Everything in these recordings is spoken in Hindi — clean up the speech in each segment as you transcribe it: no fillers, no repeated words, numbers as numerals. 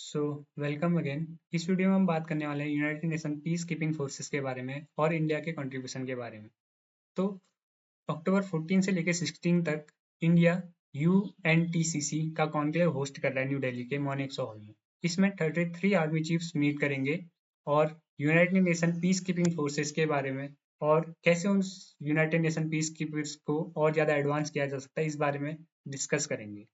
So welcome again. इस वीडियो में हम बात करने वाले हैं United Nation peace keeping forces के बारे में और इंडिया के कंट्रीब्यूशन के बारे में। तो अक्टूबर 14 से लेकर 16 तक इंडिया UNTCC का कॉन्क्लेव होस्ट कर रहा है न्यू दिल्ली के मोनेक्सो हॉल में। इसमें 33 आर्मी चीफ्स मीट करेंगे और United Nation peace keeping forces के बारे में और कैसे उन यूनाइटेड नेशन पीस कीपर्स को और ज़्यादा एडवांस किया जा सकता है इस बारे में डिस्कस करेंगे।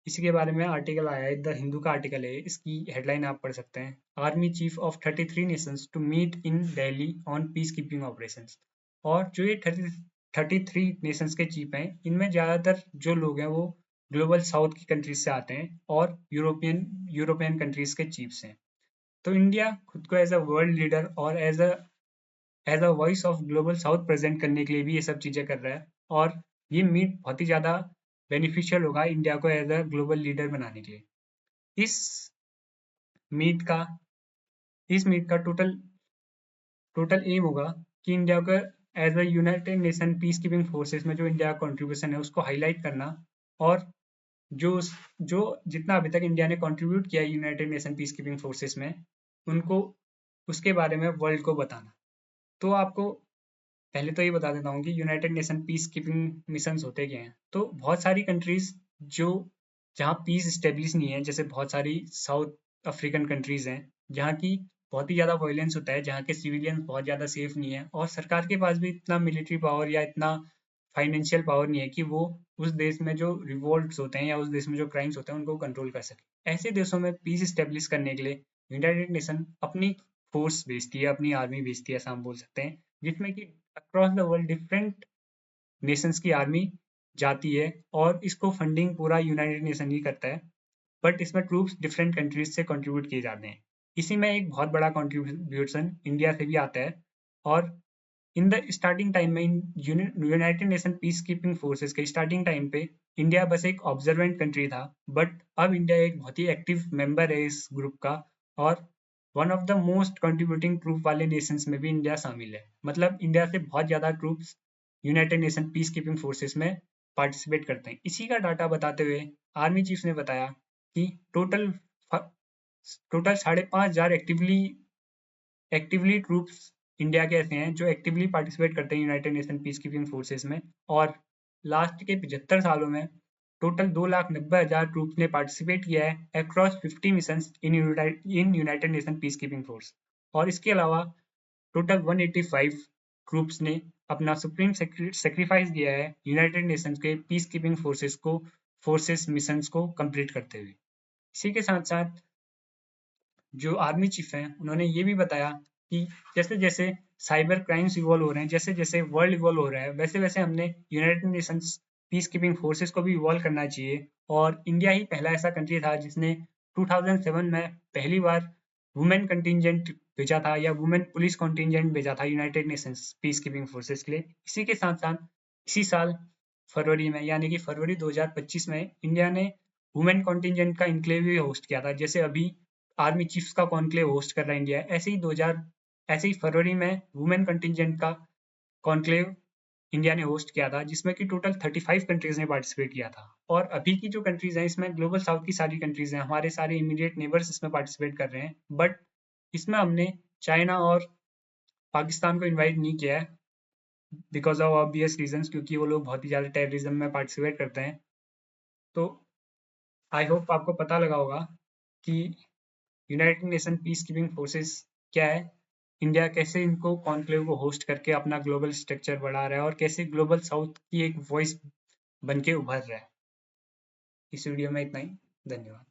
इसी के बारे में आर्टिकल आया है, द हिंदू का आर्टिकल है, इसकी हेडलाइन आप पढ़ सकते हैं। Army chief of 33 nations to meet in Delhi on peace keeping operations. और जो ये 33 नेशंस के चीफ हैं, इनमें ज़्यादातर जो लोग हैं वो ग्लोबल साउथ की कंट्रीज से आते हैं और यूरोपियन कंट्रीज के चीफ्स हैं। तो इंडिया खुद को एज अ वर्ल्ड लीडर और as a voice of global south present करने के लिए भी ये सब चीज़ें कर रहा है और ये मीट बहुत ही ज़्यादा बेनिफिशियल होगा इंडिया को एज अ ग्लोबल लीडर बनाने के लिए। इस मीट का टोटल एम होगा कि इंडिया को as a United Nation peace keeping forces में जो इंडिया का कंट्रीब्यूशन है उसको हाईलाइट करना और जो जो जितना अभी तक इंडिया ने कंट्रीब्यूट किया है United Nation peace keeping forces में उनको उसके बारे में वर्ल्ड को बताना। तो आपको पहले तो ये बता देता हूँ कि United Nation peace keeping missions होते क्या हैं। तो बहुत सारी कंट्रीज जो जहाँ पीस स्टेब्लिश नहीं है, जैसे बहुत सारी साउथ अफ्रीकन कंट्रीज हैं जहाँ की बहुत ही ज़्यादा वायलेंस होता है, जहाँ के सिविलियंस बहुत ज़्यादा सेफ नहीं है और सरकार के पास भी इतना मिलिट्री पावर या इतना फाइनेंशियल पावर नहीं है कि वो उस देश में जो रिवोल्ट्स होते हैं या उस देश में जो क्राइम्स होते हैं उनको कंट्रोल कर सके। ऐसे देशों में पीस स्टेब्लिश करने के लिए यूनाइटेड नेशन अपनी फोर्स भेजती है, अपनी आर्मी भेजती है, ऐसा हम बोल सकते हैं, जिसमें कि across the world different Nations की आर्मी जाती है और इसको फंडिंग पूरा यूनाइटेड नेशन ही करता है। बट इसमें ट्रूप्स डिफरेंट कंट्रीज से कंट्रीब्यूट किए जाते हैं। इसी में एक बहुत बड़ा कंट्रीब्यूशन इंडिया से भी आता है। और इन द स्टार्टिंग टाइम में United Nation peace keeping forces के स्टार्टिंग टाइम पे इंडिया बस एक ऑब्जर्वेंट कंट्री था, बट अब इंडिया एक बहुत ही एक्टिव मेंबर है इस ग्रुप का और one of the most contributing troop वाले नेशंस में भी इंडिया शामिल है। मतलब इंडिया से बहुत ज़्यादा troops United Nation peace keeping forces में पार्टिसिपेट करते हैं। इसी का डाटा बताते हुए आर्मी चीफ ने बताया कि टोटल 5,500 एक्टिवली ट्रूप्स इंडिया के ऐसे हैं जो एक्टिवली पार्टिसिपेट करते हैं United Nation peace keeping forces में। और लास्ट के 75 सालों में टोटल 2,90,000 ट्रूप्स ने पार्टिसिपेट किया है across 50 missions in United Nation peace keeping force. और इसके अलावा टोटल 185 ट्रूप्स ने अपना सुप्रीम सेक्रीफाइस दिया है यूनाइटेड नेशंस के पीस कीपिंग फोर्सेस मिशंस को कंप्लीट करते हुए। इसी के साथ साथ जो आर्मी चीफ हैं उन्होंने ये भी बताया कि जैसे जैसे साइबर क्राइम्स इवॉल्व हो रहे हैं, जैसे जैसे वर्ल्ड इवॉल्व हो रहा है, वैसे वैसे हमने United Nations piece keeping forces को भी इवॉल्व करना चाहिए। और इंडिया ही पहला ऐसा कंट्री था जिसने 2007 में पहली बार वुमेन कंटिजेंट भेजा था या वुमेन पुलिस कंटिजेंट भेजा था United Nations piece keeping forces के लिए। इसी के साथ साथ इसी साल फरवरी में यानी कि फरवरी 2025 में इंडिया ने वुमेन कॉन्टिजेंट का इनक्लेव भी होस्ट किया था। जैसे अभी आर्मी चीफ्स का कॉन्क्लेव होस्ट कर रहा है इंडिया, ऐसे ही फरवरी में वुमेन कंटिजेंट का कॉन्क्लेव इंडिया ने होस्ट किया था, जिसमें कि टोटल 35 कंट्रीज ने पार्टिसिपेट किया था। और अभी की जो कंट्रीज हैं इसमें ग्लोबल साउथ की सारी कंट्रीज हैं, हमारे सारे इमीडिएट नेबर्स इसमें पार्टिसिपेट कर रहे हैं। बट इसमें हमने चाइना और पाकिस्तान को इन्वाइट नहीं किया है बिकॉज ऑफ ऑब्वियस रीजंस, क्योंकि वो लोग बहुत ही ज़्यादा टेररिज्म में पार्टिसिपेट करते हैं। तो आई होप आपको पता लगा होगा कि United Nation peace keeping forces क्या है, इंडिया कैसे इनको कॉन्क्लेव को होस्ट करके अपना ग्लोबल स्ट्रक्चर बढ़ा रहा है और कैसे ग्लोबल साउथ की एक वॉइस बन के उभर रहा है। इस वीडियो में इतना ही। धन्यवाद।